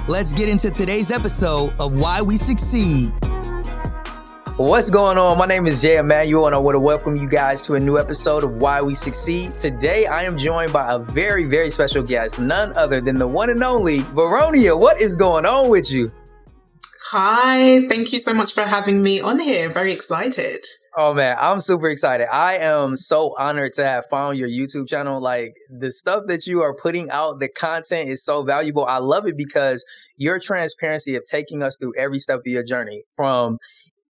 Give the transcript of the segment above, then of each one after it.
Let's get into today's episode of Why We Succeed. What's going on? My name is Immanuel, and I want to welcome you guys to a new episode of Why We Succeed. Today, I am joined by a very, very special guest, none other than the one and only Veronia. What is going on with you? Hi, thank you so much for having me on here. Very excited. Oh man, I'm super excited. I am so honored to have found your YouTube channel. Like, the stuff that you are putting out, the content is so valuable. I love it because your transparency of taking us through every step of your journey, from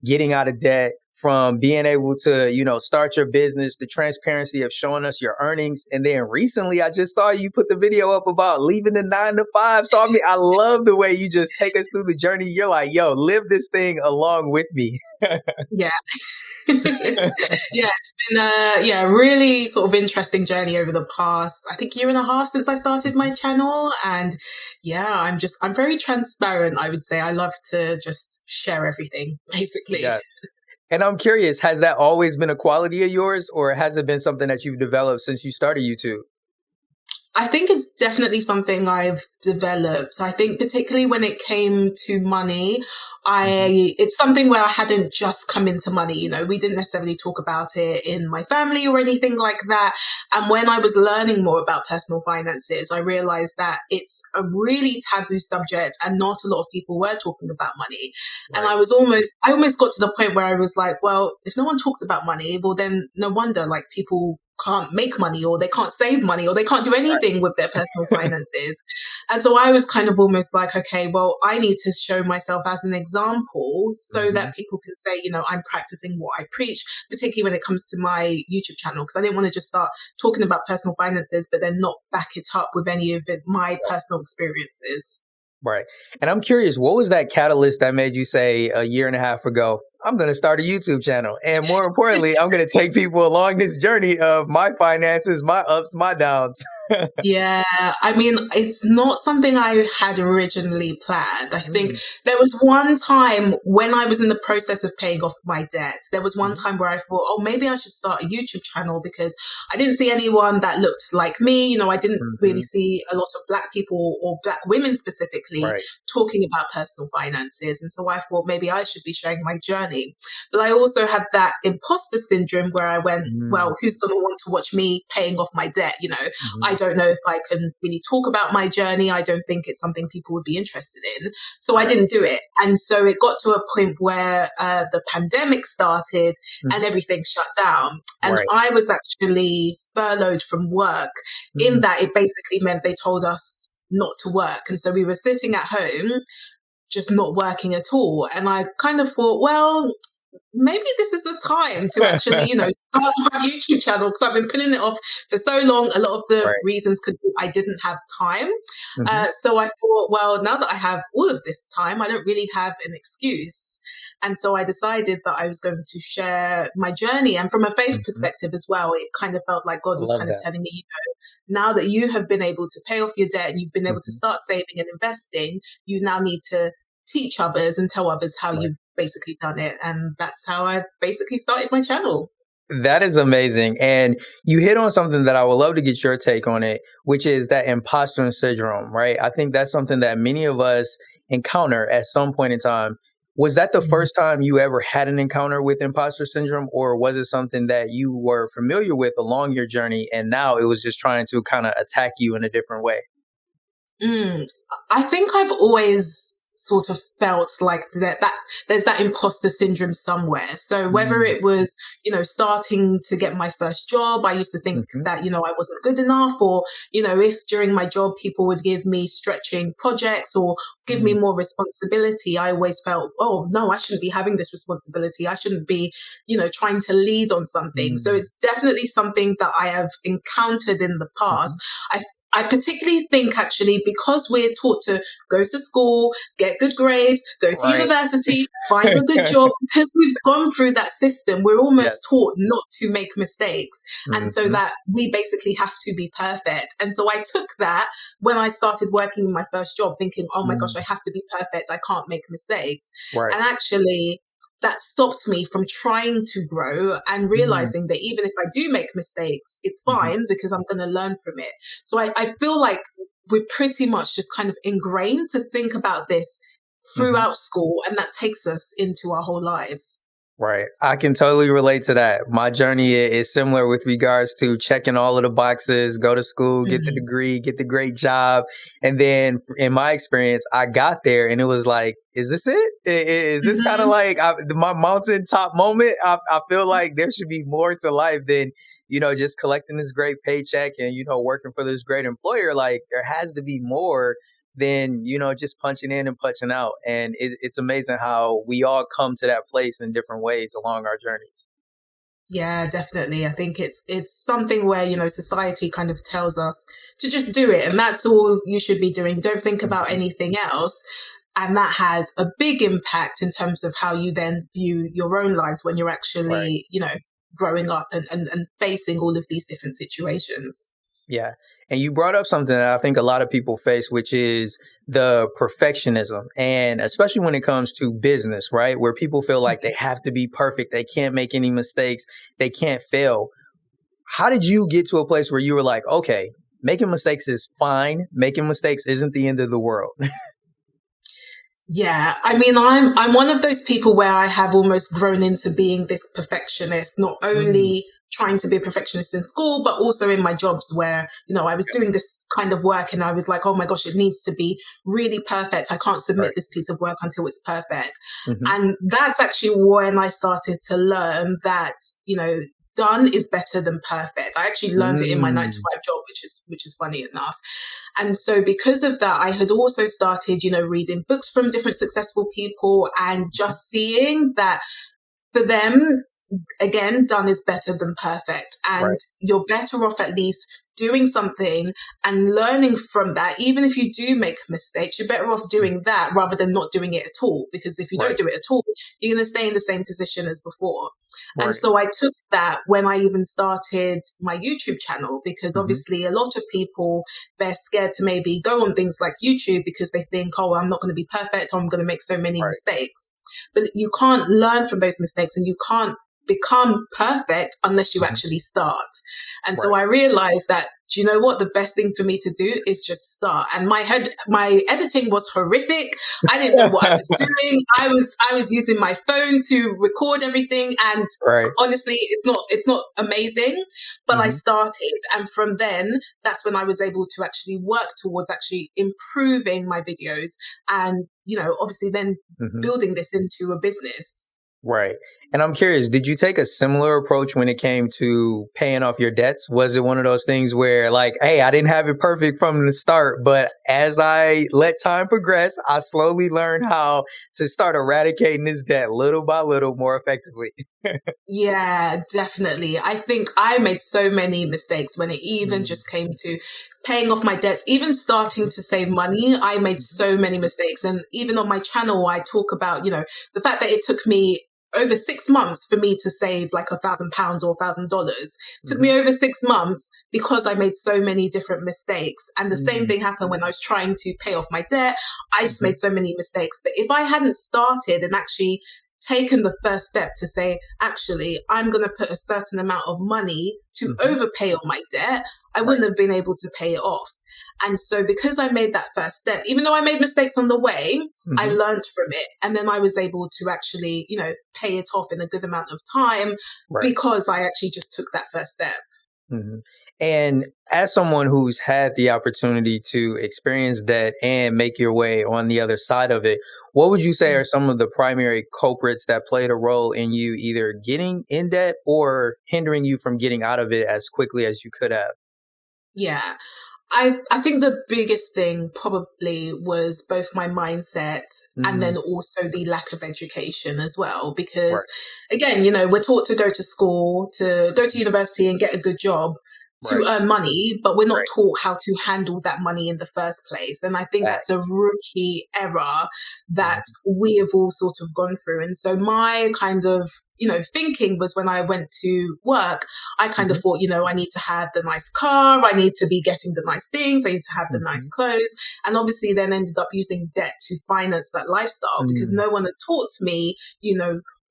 getting out of debt, from being able to, start your business, the transparency of showing us your earnings. And then recently I just saw you put the video up about leaving the 9 to 5. So I love the way you just take us through the journey. You're like, yo, live this thing along with me. Yeah. It's been a really sort of interesting journey over the past, I think, year and a half since I started my channel. And I'm very transparent, I would say. I love to just share everything, basically. Yeah. And I'm curious, has that always been a quality of yours, or has it been something that you've developed since you started YouTube? I think it's definitely something I've developed. I think particularly when it came to money, it's something where I hadn't just come into money. We didn't necessarily talk about it in my family or anything like that. And when I was learning more about personal finances, I realized that it's a really taboo subject and not a lot of people were talking about money. Right. And I almost got to the point where I was like, well, if no one talks about money, well, then no wonder people can't make money, or they can't save money, or they can't do anything with their personal finances. And so I was kind of almost like, okay, well, I need to show myself as an example so that people can say, I'm practicing what I preach, particularly when it comes to my YouTube channel, because I didn't want to just start talking about personal finances, but then not back it up with any of my personal experiences. Right. And I'm curious, what was that catalyst that made you say a year and a half ago, I'm going to start a YouTube channel? And more importantly, I'm going to take people along this journey of my finances, my ups, my downs. Yeah, it's not something I had originally planned. I think there was one time when I was in the process of paying off my debt. There was one time where I thought, oh, maybe I should start a YouTube channel, because I didn't see anyone that looked like me. I didn't really see a lot of Black people, or Black women specifically, talking about personal finances. And so I thought maybe I should be sharing my journey. But I also had that imposter syndrome where I went, well, who's going to want to watch me paying off my debt? I don't know if I can really talk about my journey. I don't think it's something people would be interested in. So I didn't do it. And so it got to a point where the pandemic started and everything shut down. And I was actually furloughed from work, in that it basically meant they told us not to work. And so we were sitting at home, just not working at all. And I kind of thought, well, maybe this is the time to actually, start my YouTube channel, because I've been putting it off for so long. A lot of the reasons could be I didn't have time. So I thought, well, now that I have all of this time, I don't really have an excuse. And so I decided that I was going to share my journey. And from a faith perspective as well, it kind of felt like God was kind of telling me, now that you have been able to pay off your debt and you've been able to start saving and investing, you now need to teach others and tell others how you've basically done it. And that's how I basically started my channel. That is amazing. And you hit on something that I would love to get your take on it, which is that imposter syndrome, right? I think that's something that many of us encounter at some point in time. Was that the first time you ever had an encounter with imposter syndrome, or was it something that you were familiar with along your journey and now it was just trying to kind of attack you in a different way? I think I've always sort of felt like that there's that imposter syndrome somewhere. So whether it was, starting to get my first job, I used to think that, I wasn't good enough, or, if during my job people would give me stretching projects or give me more responsibility, I always felt, oh no, I shouldn't be having this responsibility. I shouldn't be, trying to lead on something. So it's definitely something that I have encountered in the past. I particularly think, actually, because we're taught to go to school, get good grades, go to university, find a good job, because we've gone through that system, we're almost taught not to make mistakes. And so that we basically have to be perfect. And so I took that when I started working in my first job, thinking, oh my gosh, I have to be perfect. I can't make mistakes. And actually, that stopped me from trying to grow and realizing that even if I do make mistakes, it's fine because I'm going to learn from it. So I feel like we're pretty much just kind of ingrained to think about this throughout school, and that takes us into our whole lives. Right. I can totally relate to that. My journey is similar with regards to checking all of the boxes, go to school, get the Mhm. degree, get the great job. And then in my experience, I got there and it was like, is this it? Is this kind of Mhm. like my mountaintop moment? I feel like there should be more to life than, just collecting this great paycheck and, working for this great employer. Like there has to be more than just punching in and punching out. And it's amazing how we all come to that place in different ways along our journeys. Yeah, definitely. I think it's something where, society kind of tells us to just do it, and that's all you should be doing. Don't think about Mhm. anything else. And that has a big impact in terms of how you then view your own lives when you're Right. actually, growing up and facing all of these different situations. Yeah. And you brought up something that I think a lot of people face, which is the perfectionism. And especially when it comes to business, right? Where people feel like they have to be perfect. They can't make any mistakes. They can't fail. How did you get to a place where you were like, okay, making mistakes is fine. Making mistakes isn't the end of the world. Yeah, I mean, I'm one of those people where I have almost grown into being this perfectionist, not Mm, only trying to be a perfectionist in school, but also in my jobs where, I was doing this kind of work and I was like, oh my gosh, it needs to be really perfect. I can't submit right. this piece of work until it's perfect. Hmm. And that's actually when I started to learn that, done is better than perfect. I actually learned it in my 9 to 5 job, which is funny enough. And so because of that, I had also started, reading books from different successful people and just seeing that for them, again, done is better than perfect. And Right. you're better off at least doing something and learning from that. Even if you do make mistakes, you're better off doing that rather than not doing it at all. Because if you don't Right. do it at all, you're going to stay in the same position as before. And Right. so I took that when I even started my YouTube channel, because Hmm. obviously a lot of people, they're scared to maybe go on things like YouTube because they think, oh, I'm not going to be perfect. I'm going to make so many Right. mistakes. But you can't learn from those mistakes and you can't become perfect unless you Hmm. actually start. And so Right. I realized that, do you know what? The best thing for me to do is just start. And my editing was horrific. I didn't know what I was doing. I was using my phone to record everything. And Right. honestly, it's not amazing, but I Hmm. started. And from then, that's when I was able to actually work towards actually improving my videos and, obviously then Hmm. building this into a business. Right. And I'm curious, did you take a similar approach when it came to paying off your debts? Was it one of those things where, like, hey, I didn't have it perfect from the start, but as I let time progress, I slowly learned how to start eradicating this debt little by little more effectively? Yeah, definitely. I think I made so many mistakes when it even Mm, just came to paying off my debts, even starting to save money. I made mhm, so many mistakes. And even on my channel, I talk about, the fact that it took me over 6 months for me to save like £1,000 or $1,000. Took me mhm, over 6 months because I made so many different mistakes. And the same mm, thing happened when I was trying to pay off my debt. I just mhm. made so many mistakes. But if I hadn't started and actually taken the first step to say, actually, I'm going to put a certain amount of money to Mhm. overpay on my debt, I Right. wouldn't have been able to pay it off. And so, because I made that first step, even though I made mistakes on the way, I Mhm. learned from it. And then I was able to actually, pay it off in a good amount of time Right. because I actually just took that first step. Mhm. And as someone who's had the opportunity to experience that and make your way on the other side of it, what would you say are some of the primary culprits that played a role in you either getting in debt or hindering you from getting out of it as quickly as you could have? Yeah. I think the biggest thing probably was both my mindset and Mm, then also the lack of education as well. Because right. again, we're taught to go to school, to go to university and get a good job to Right. earn money, but we're not Right. taught how to handle that money in the first place. And I think that's a Facts. rookie error that Mhm. we have all sort of gone through. And so my kind of thinking was when I went to work, I kind of Mhm. thought, I need to have the nice car, I need to be getting the nice things, I need to have the nice Mhm. clothes. And obviously then ended up using debt to finance that lifestyle because Mm, no one had taught me,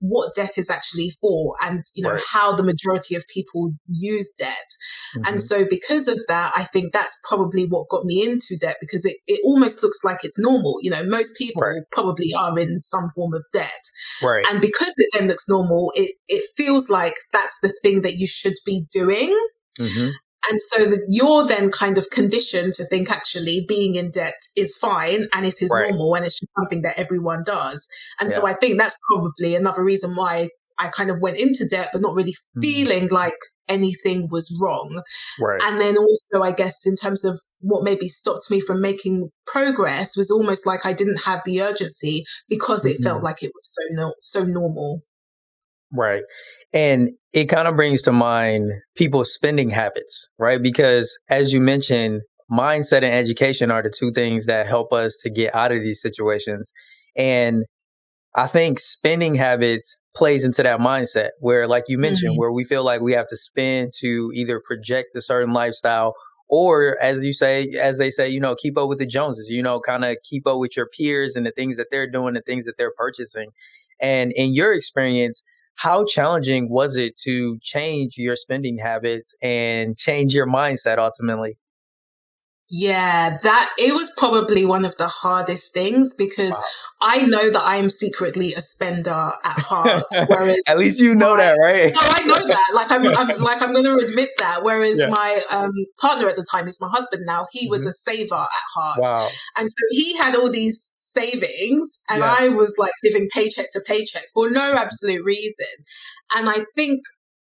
what debt is actually for, and Right. how the majority of people use debt. Mm-hmm. And so because of that, I think that's probably what got me into debt, because it almost looks like it's normal. Most people Right. probably are in some form of debt. Right. And because it then looks normal, it feels like that's the thing that you should be doing. Mm-hmm. And so that you're then kind of conditioned to think actually being in debt is fine and it is Right. normal and it's just something that everyone does. And Yeah. so I think that's probably another reason why I kind of went into debt, but not really feeling like anything was wrong. Right. And then also, I guess, in terms of what maybe stopped me from making progress was almost like I didn't have the urgency because it felt like it was so normal. Right. And it kind of brings to mind people's spending habits, right? Because as you mentioned, mindset and education are the two things that help us to get out of these situations. And I think spending habits plays into that mindset where, like you mentioned, where we feel like we have to spend to either project a certain lifestyle or, as they say, keep up with the Joneses, kind of keep up with your peers and the things that they're doing, the things that they're purchasing. And in your experience, how challenging was it to change your spending habits and change your mindset ultimately? Yeah, it was probably one of the hardest things because I know that I am secretly a spender at heart. Whereas At least you know that, right? No, I know that. I'm going to admit that. Whereas Yeah. my partner at the time is my husband now. He was a saver at heart, Wow. and so he had all these savings, and Yeah. I was like living paycheck to paycheck for no absolute reason. And I think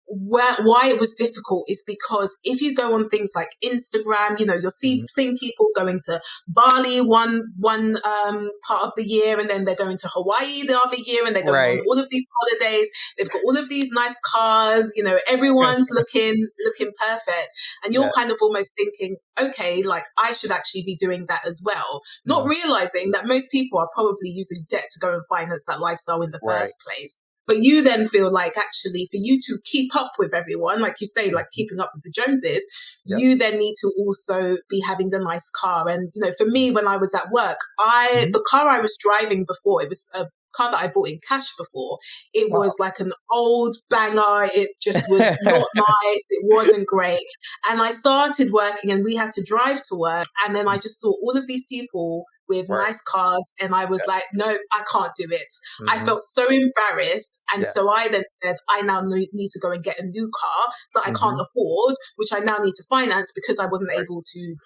why it was difficult is because if you go on things like Instagram, you're seeing people going to Bali one part of the year, and then they're going to Hawaii the other year, and they're going on all of these holidays. They've got all of these nice cars, everyone's looking perfect, and you're kind of almost thinking, okay, like I should actually be doing that as well, not realizing that most people are probably using debt to go and finance that lifestyle in the first place. But you then feel like actually for you to keep up with everyone, like you say, like keeping up with the Joneses, you then need to also be having the nice car. And, for me, when I was at work, the car I was driving before, it was a car that I bought in cash before. It was like an old banger. It just was not nice. It wasn't great. And I started working and we had to drive to work. And then I just saw all of these people with nice cars. And I was like, no, I can't do it. I felt so embarrassed. And so I then said, I now need to go and get a new car that I can't afford, which I now need to finance because I wasn't able to,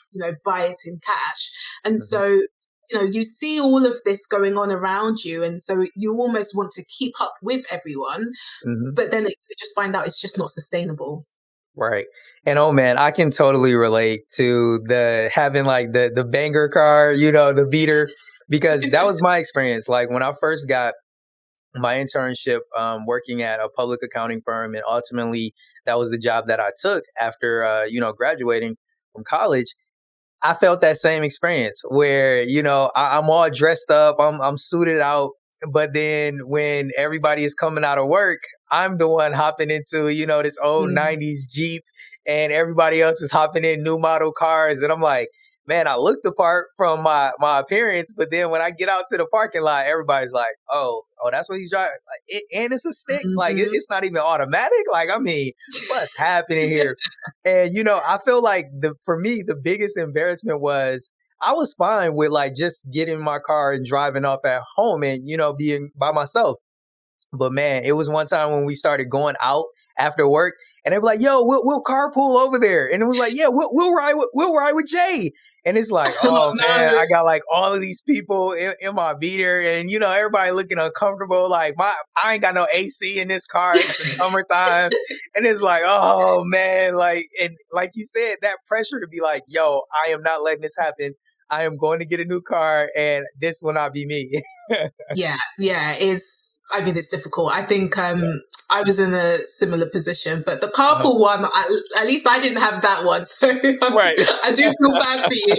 buy it in cash. And so, you see all of this going on around you. And so you almost want to keep up with everyone, but then you just find out it's just not sustainable. Right. And oh man, I can totally relate to having like the banger car, the beater, because that was my experience. Like when I first got my internship working at a public accounting firm, and ultimately that was the job that I took after graduating from college. I felt that same experience where, I'm all dressed up, I'm suited out, but then when everybody is coming out of work, I'm the one hopping into, this old 90s Jeep, and everybody else is hopping in new model cars. And I'm like, man, I look the part from my appearance, but then when I get out to the parking lot, everybody's like, oh, that's what he's driving. Like, and it's a stick. Like, it's not even automatic. Like, I mean, what's happening here? And, I feel like for me, the biggest embarrassment was I was fine with like just getting in my car and driving off at home and, being by myself. But man, it was one time when we started going out after work, and they were like, "Yo, we'll carpool over there," and it was like, "Yeah, we'll ride with Jay." And it's like, oh man, I got like all of these people in my beater, and everybody looking uncomfortable. Like I ain't got no AC in this car. It's the summertime, and it's like, oh man, like, and like you said, that pressure to be like, yo, I am not letting this happen. I am going to get a new car, and this will not be me. Yeah, it's difficult. I think I was in a similar position, but the carpool one, at least I didn't have that one, so I do feel bad for you.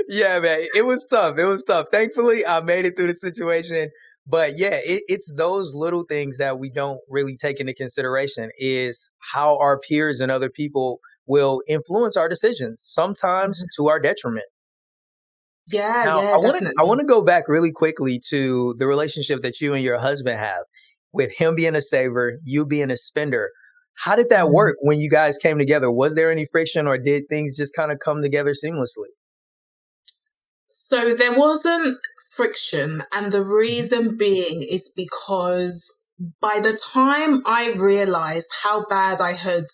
Yeah, man, it was tough. Thankfully, I made it through the situation. But yeah, it's those little things that we don't really take into consideration, is how our peers and other people will influence our decisions, sometimes to our detriment. Yeah, now, definitely. I want to go back really quickly to the relationship that you and your husband have. with him being a saver, you being a spender. How did that work when you guys came together? Was there any friction, or did things just kind of come together seamlessly? So there wasn't friction, and the reason being is because by the time I realized how bad I had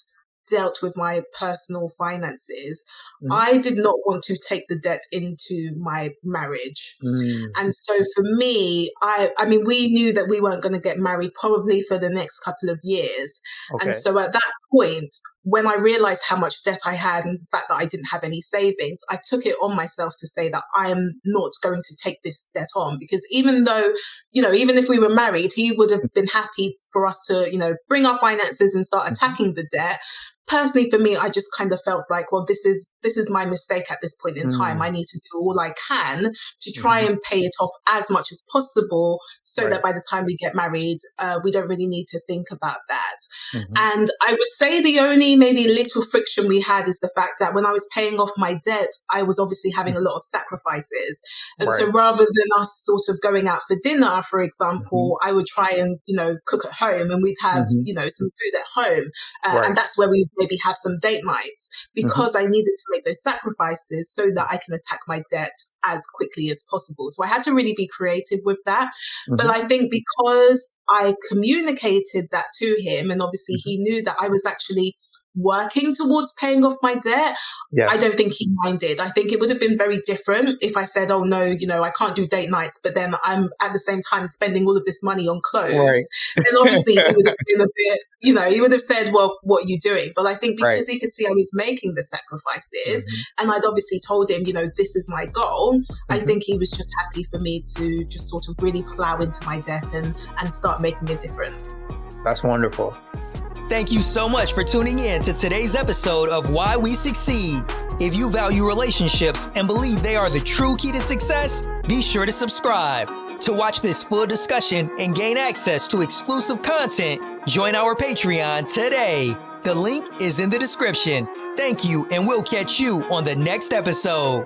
dealt with my personal finances, I did not want to take the debt into my marriage. And so for me, I mean, we knew that we weren't going to get married probably for the next couple of years. Okay. And so at that point, when I realized how much debt I had and the fact that I didn't have any savings, I took it on myself to say that I am not going to take this debt on, because even though, even if we were married, he would have been happy for us to, bring our finances and start attacking the debt. Personally, for me, I just kind of felt like, well, this is my mistake at this point in time. I need to do all I can to try and pay it off as much as possible, so that by the time we get married, we don't really need to think about that. And I would say the only maybe little friction we had is the fact that when I was paying off my debt, I was obviously having a lot of sacrifices. And so rather than us sort of going out for dinner, for example, I would try and, cook at home, and we'd have, some food at home. And that's where we maybe have some date nights, because I needed to make those sacrifices so that I can attack my debt as quickly as possible. So I had to really be creative with that. But I think because I communicated that to him, and obviously he knew that I was actually working towards paying off my debt, I don't think he minded. I think it would have been very different if I said, oh no, I can't do date nights, but then I'm at the same time spending all of this money on clothes. Then obviously he would have been a bit, he would have said, well, what are you doing? But I think because he could see I was making the sacrifices, and I'd obviously told him, this is my goal, I think he was just happy for me to just sort of really plow into my debt and start making a difference. That's wonderful. Thank you so much for tuning in to today's episode of Why We Succeed. If you value relationships and believe they are the true key to success, be sure to subscribe. To watch this full discussion and gain access to exclusive content, join our Patreon today. The link is in the description. Thank you, and we'll catch you on the next episode.